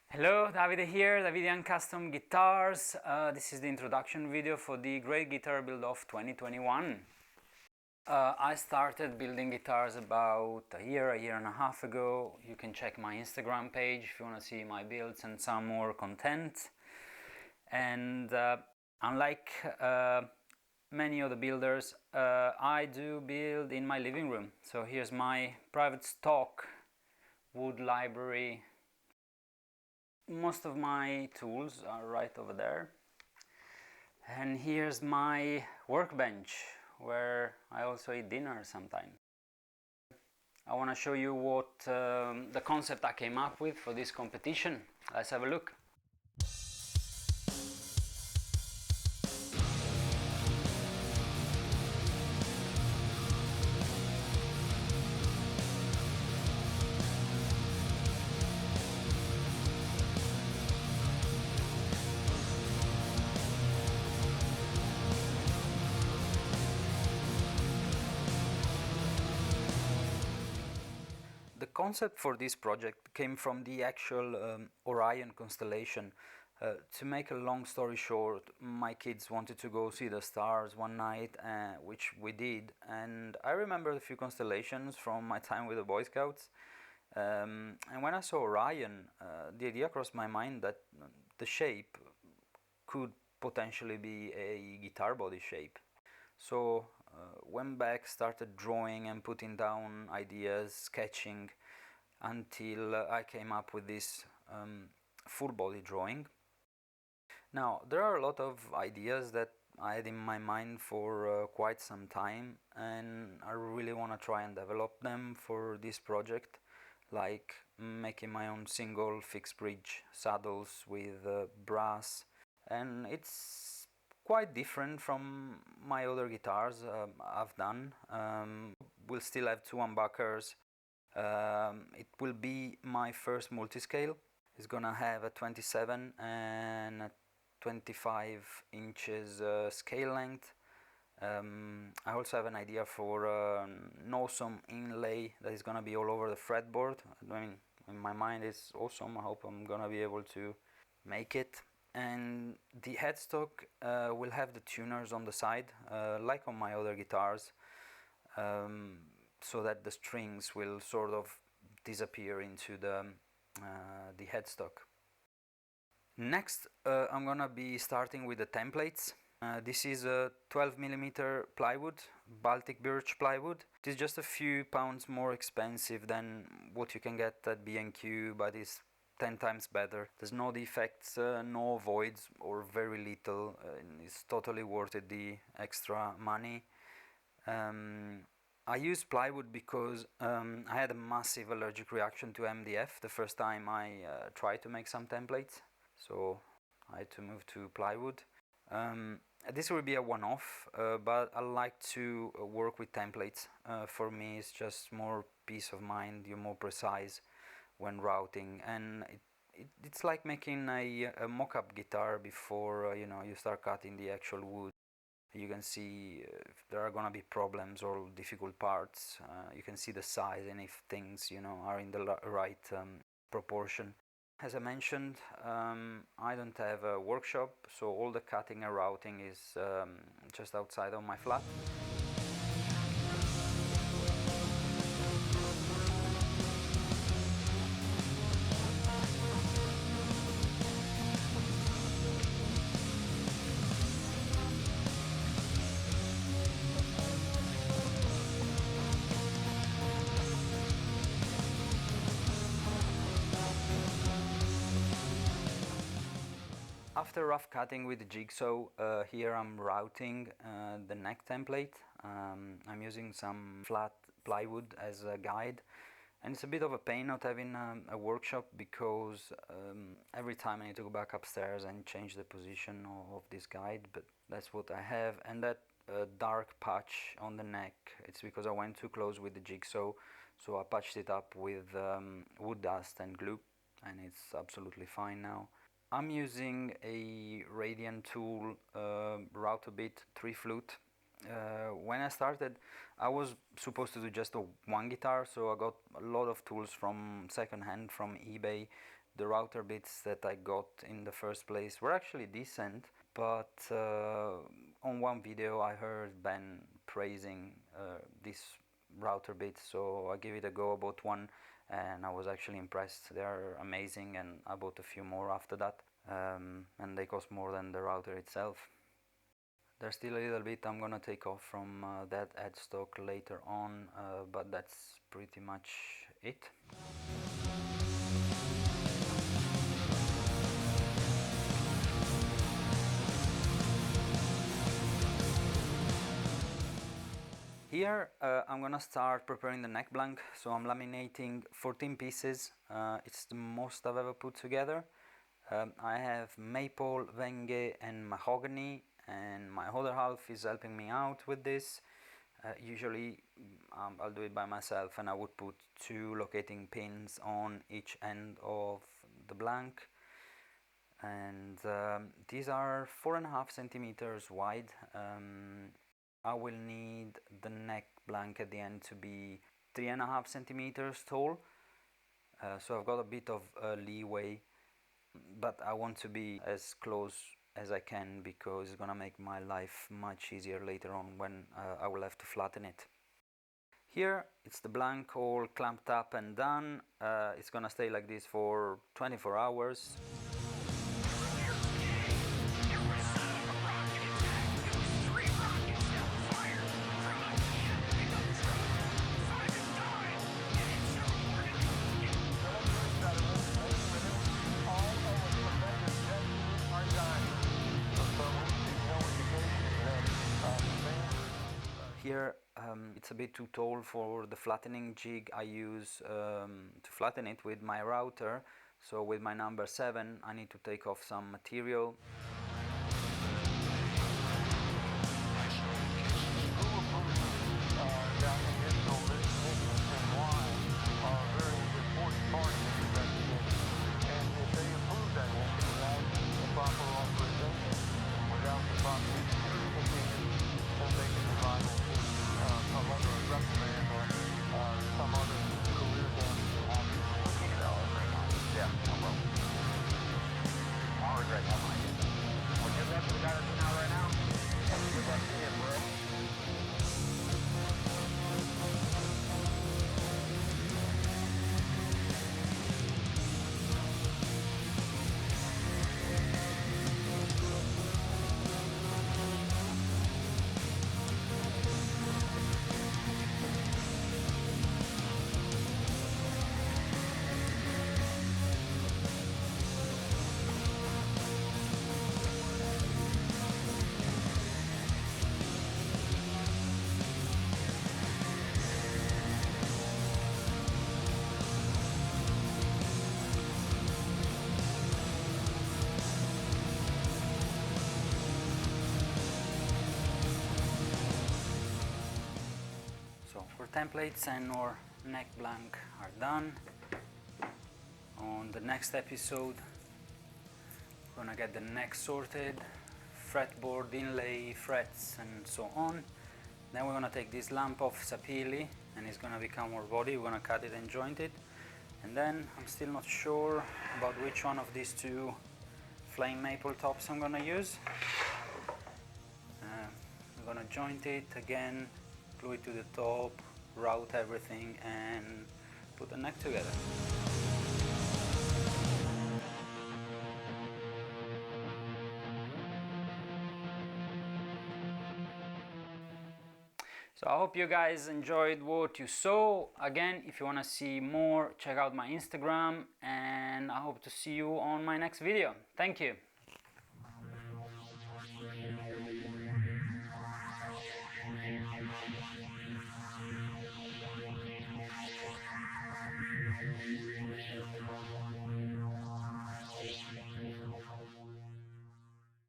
Hello, Davide here, Davidian Custom Guitars. This is the introduction video for the Great Guitar Build of 2021. I started building guitars about a year and a half ago. You can check my Instagram page if you want to see my builds and some more content. And unlike many other builders, I do build in my living room. So here's my private stock wood library. Most of my tools are right over there. And here's my workbench where I also eat dinner sometimes. I want to show you what the concept I came up with for this competition. Let's have a look. The concept for this project came from the actual Orion constellation. To make a long story short, my kids wanted to go see the stars one night, which we did, and I remember a few constellations from my time with the Boy Scouts. And when I saw Orion, the idea crossed my mind that the shape could potentially be a guitar body shape. So went back, started drawing and putting down ideas, sketching, until I came up with this full body drawing. Now, there are a lot of ideas that I had in my mind for quite some time, and I really want to try and develop them for this project, like making my own single fixed bridge saddles with brass, and it's quite different from my other guitars I've done. We'll still have two humbuckers. It will be my first multiscale. It's gonna have a 27 and a 25 inches scale length. I also have an idea for an awesome inlay that is gonna be all over the fretboard. I mean, in my mind it's awesome. I hope I'm gonna be able to make it. And the headstock will have the tuners on the side, like on my other guitars, so that the strings will sort of disappear into the headstock. Next, I'm gonna be starting with the templates. This is a 12mm plywood, Baltic birch plywood. It is just a few pounds more expensive than what you can get at B&Q, but it's 10 times better. There's no defects, no voids, or very little. It's totally worth it, the extra money. I use plywood because I had a massive allergic reaction to MDF the first time I tried to make some templates, so I had to move to plywood. This will be a one-off, but I like to work with templates. For me, it's just more peace of mind. You're more precise when routing, and it's like making a mock-up guitar before you start cutting the actual wood. You can see if there are gonna be problems or difficult parts. You can see the size and if things are in the right proportion. As I mentioned, I don't have a workshop, so all the cutting and routing is just outside of my flat. After rough cutting with the jigsaw, here I'm routing the neck template. I'm using some flat plywood as a guide, and it's a bit of a pain not having a workshop because every time I need to go back upstairs and change the position of this guide, but that's what I have. And that dark patch on the neck, it's because I went too close with the jigsaw, so I patched it up with wood dust and glue, and it's absolutely fine now. I'm using a Radiant tool, router bit, 3 flute. When I started, I was supposed to do just one guitar, so I got a lot of tools from secondhand from eBay. The router bits that I got in the first place were actually decent, but on one video I heard Ben praising this router bit, so I gave it a go. I bought one and I was actually impressed. They're amazing, and I bought a few more after that, and they cost more than the router itself. There's still a little bit I'm gonna take off from that headstock later on, but that's pretty much it. Here I'm gonna start preparing the neck blank, so I'm laminating 14 pieces. It's the most I've ever put together. I have maple, wenge and mahogany, and my other half is helping me out with this. Usually I'll do it by myself, and I would put 2 locating pins on each end of the blank, and these are 4.5 centimeters wide. I will need the neck blank at the end to be 3.5 centimeters tall, so I've got a bit of leeway, but I want to be as close as I can because it's gonna make my life much easier later on when I will have to flatten it. Here it's the blank all clamped up and done. It's gonna stay like this for 24 hours. Here it's a bit too tall for the flattening jig I use to flatten it with my router, so with my number 7 I need to take off some material. Templates and our neck blank are done. On the next episode we're gonna get the neck sorted, fretboard inlay, frets and so on. Then we're gonna take this lamp off sapili and it's gonna become our body. We're gonna cut it and joint it, and then I'm still not sure about which one of these 2 flame maple tops I'm gonna use. I'm gonna joint it again, glue it to the top, route everything and put the neck together. So I hope you guys enjoyed what you saw. Again, if you want to see more, check out my Instagram, and I hope to see you on my next video. Thank you.